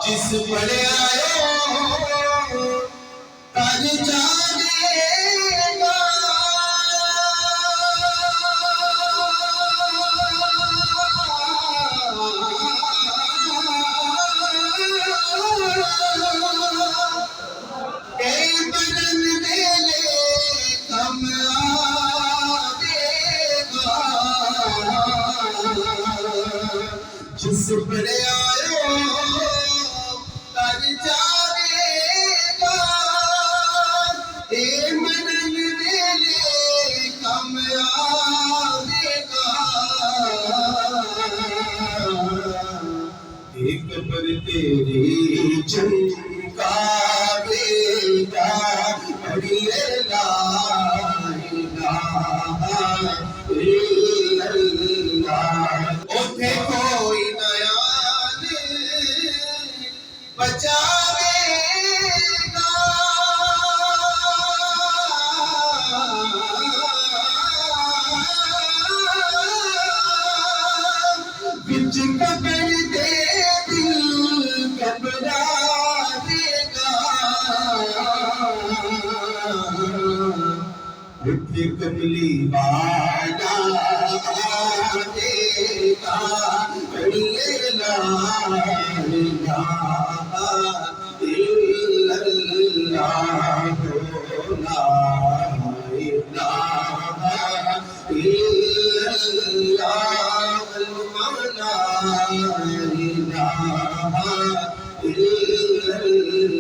जिस पड़े आयो कर जानेगा कई बदन मेले कम आवेगा जिस पड़े आयो कर जानेगा ए मनन मेले कम आवेगा एक पर तेरी चमकावेगा हरिये ला इलाहा इल्लल्लाह ओथे कोई नया बचावेगा बिच कबर दे दिल घबरावेगा विद्य कमली वाला आवेगा हरिये ला इलाहा इल्लल्लाह ला इलाहा इल्लल्लाह ला इलाहा इल्लल्लाह